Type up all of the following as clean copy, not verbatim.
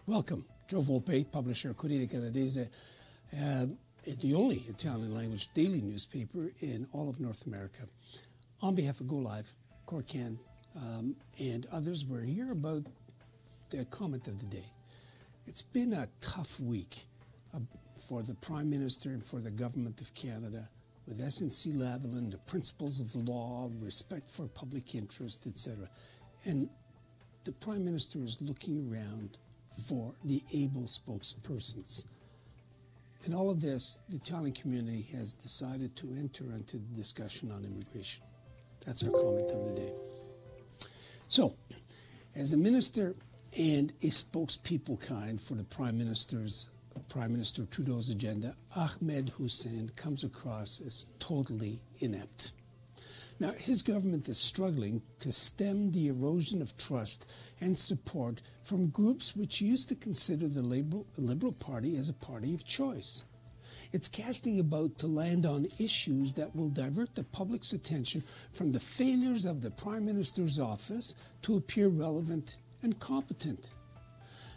Welcome. Joe Volpe, publisher of Corriere Canadese, the only Italian-language daily newspaper in all of North America. On behalf of Go Live, Corcan, and others, we're here about the comment of the day. It's been a tough week for the Prime Minister and for the Government of Canada, with SNC-Lavalin, the principles of law, respect for public interest, etc. And the Prime Minister is looking around for the able spokespersons. In all of this, the Italian community has decided to enter into the discussion on immigration. That's our comment of the day. So, as a minister and a spokespeople kind for the Prime Minister Trudeau's agenda, Ahmed Hussen comes across as totally inept. Now, his government is struggling to stem the erosion of trust and support from groups which used to consider the Liberal Party as a party of choice. It's casting about to land on issues that will divert the public's attention from the failures of the Prime Minister's office to appear relevant and competent.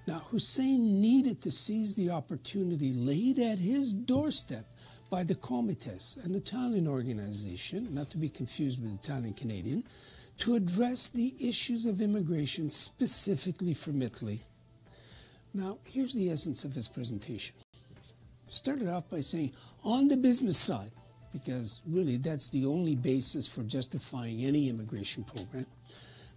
Now, Hussen needed to seize the opportunity laid at his doorstep by the comites, an Italian organization, not to be confused with Italian-Canadian, to address the issues of immigration specifically from Italy. Now, here's the essence of his presentation. Started off by saying, on the business side, because really that's the only basis for justifying any immigration program,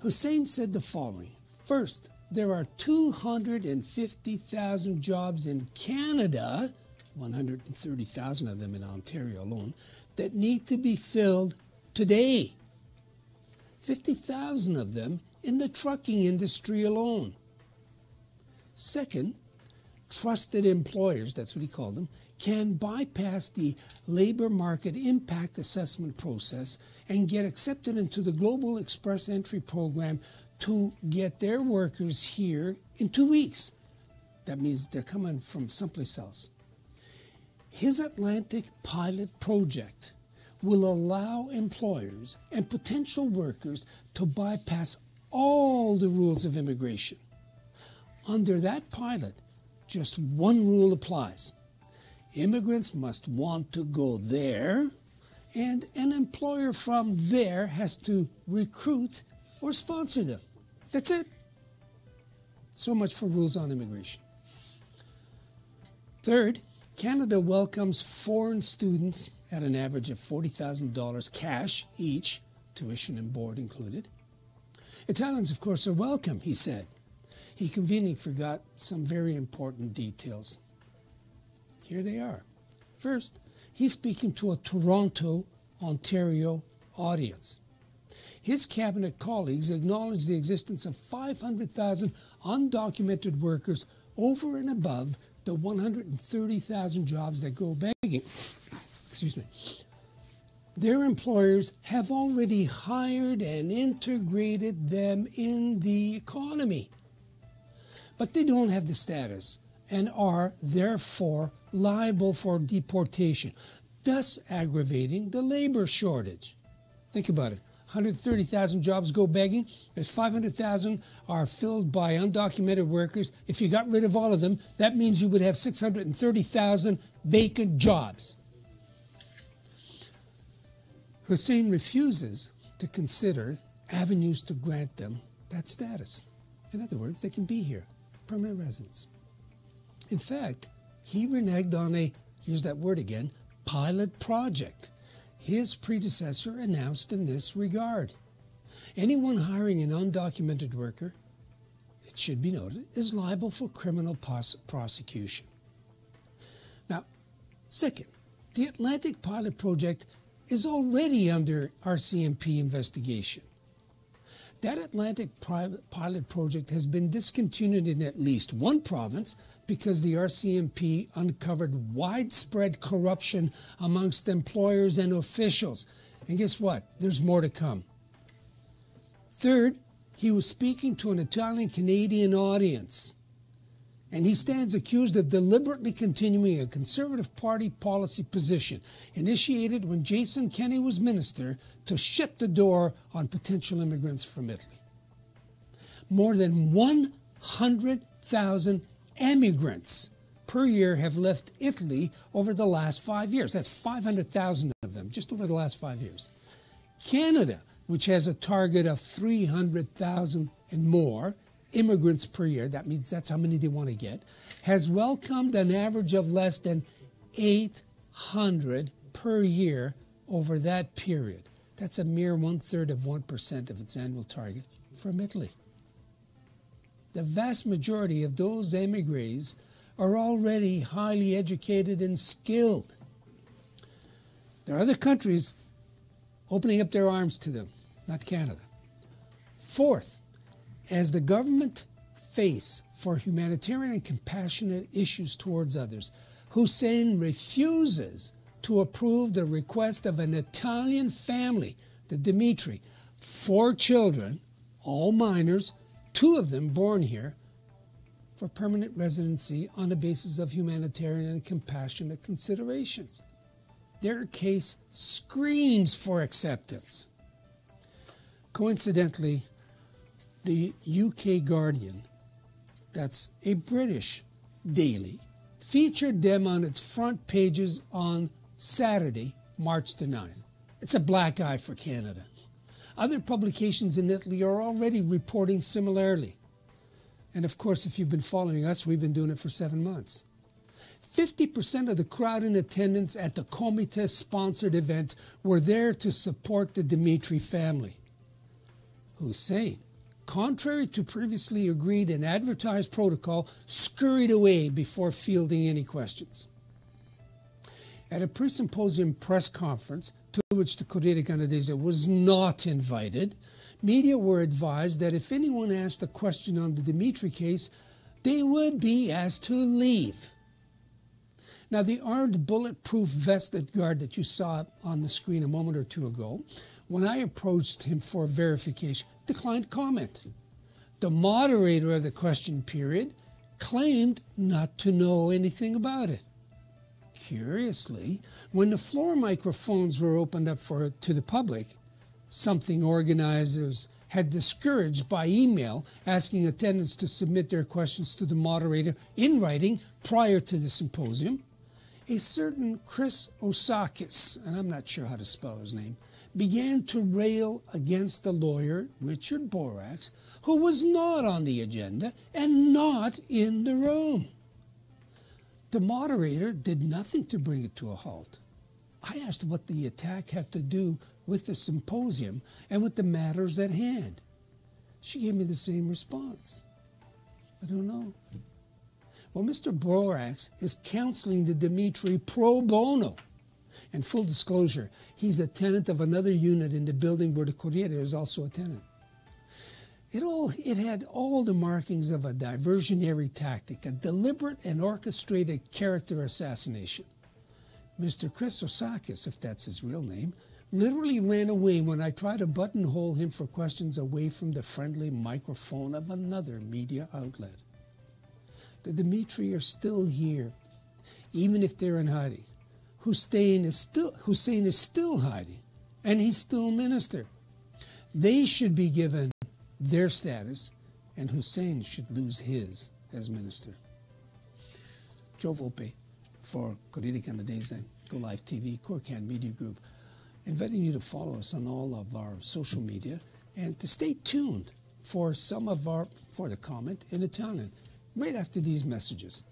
Hussen said the following. First, there are 250,000 jobs in Canada, 130,000 of them in Ontario alone, that need to be filled today. 50,000 of them in the trucking industry alone. Second, trusted employers, that's what he called them, can bypass the labor market impact assessment process and get accepted into the Global Express Entry program to get their workers here in 2 weeks. That means they're coming from someplace else. His Atlantic pilot project will allow employers and potential workers to bypass all the rules of immigration. Under that pilot, just one rule applies. Immigrants must want to go there, and an employer from there has to recruit or sponsor them. That's it. So much for rules on immigration. Third, Canada welcomes foreign students at an average of $40,000 cash each, tuition and board included. Italians, of course, are welcome, he said. He conveniently forgot some very important details. Here they are. First, he's speaking to a Toronto, Ontario audience. His cabinet colleagues acknowledge the existence of 500,000 undocumented workers over and above the 130,000 jobs that go begging. Excuse me. Their employers have already hired and integrated them in the economy. But they don't have the status and are therefore liable for deportation, thus aggravating the labor shortage. Think about it. 130,000 jobs go begging. There's 500,000 are filled by undocumented workers. If you got rid of all of them, that means you would have 630,000 vacant jobs. Hussen refuses to consider avenues to grant them that status. In other words, they can be here, permanent residents. In fact, he reneged on a, here's that word again, pilot project his predecessor announced in this regard. Anyone hiring an undocumented worker, it should be noted, is liable for criminal prosecution. Now, second, the Atlantic Pilot Project is already under RCMP investigation. That Atlantic Pilot Project has been discontinued in at least one province because the RCMP uncovered widespread corruption amongst employers and officials. And guess what? There's more to come. Third, he was speaking to an Italian-Canadian audience, and he stands accused of deliberately continuing a Conservative Party policy position initiated when Jason Kenney was minister to shut the door on potential immigrants from Italy. More than 100,000 emigrants per year have left Italy over the last 5 years. That's 500,000 of them, just over the last 5 years. Canada, which has a target of 300,000 and more immigrants per year, that means that's how many they want to get, has welcomed an average of less than 800 per year over that period. That's a mere 1/3 of 1% of its annual target from Italy. The vast majority of those emigres are already highly educated and skilled. There are other countries opening up their arms to them, not Canada. Fourth, as the government face for humanitarian and compassionate issues towards others, Hussen refuses to approve the request of an Italian family, the Dimitri, 4 children, all minors, 2 of them born here, for permanent residency on the basis of humanitarian and compassionate considerations. Their case screams for acceptance. Coincidentally, the UK Guardian, that's a British daily, featured them on its front pages on Saturday, March the 9th. It's a black eye for Canada. Other publications in Italy are already reporting similarly. And of course, if you've been following us, we've been doing it for 7 months. 50% of the crowd in attendance at the comites-sponsored event were there to support the Dimitri family. Hussen, contrary to previously agreed and advertised protocol, scurried away before fielding any questions. At a pre-symposium press conference, to which the Corriere Canadese was not invited, media were advised that if anyone asked a question on the Dimitri case, they would be asked to leave. Now, the armed bulletproof vested guard that you saw on the screen a moment or two ago, when I approached him for verification, declined comment. The moderator of the question period claimed not to know anything about it. Curiously, when the floor microphones were opened up to the public, something organizers had discouraged by email, asking attendants to submit their questions to the moderator in writing prior to the symposium, a certain Chris Osakis, and I'm not sure how to spell his name, began to rail against the lawyer, Richard Borax, who was not on the agenda and not in the room. The moderator did nothing to bring it to a halt. I asked what the attack had to do with the symposium and with the matters at hand. She gave me the same response. I don't know. Well, Mr. Borax is counseling the Dimitri pro bono. And full disclosure, he's a tenant of another unit in the building where the Corriere is also a tenant. It had all the markings of a diversionary tactic, a deliberate and orchestrated character assassination. Mr. Chris Osakis, if that's his real name, literally ran away when I tried to buttonhole him for questions away from the friendly microphone of another media outlet. The Dimitri are still here, even if they're in hiding. Hussen is still hiding, and he's still minister. They should be given their status, and Hussen should lose his as minister. Joe Volpe for Corriere Canadese, Go Live TV, Corcan Media Group, inviting you to follow us on all of our social media and to stay tuned for the comment in Italian right after these messages.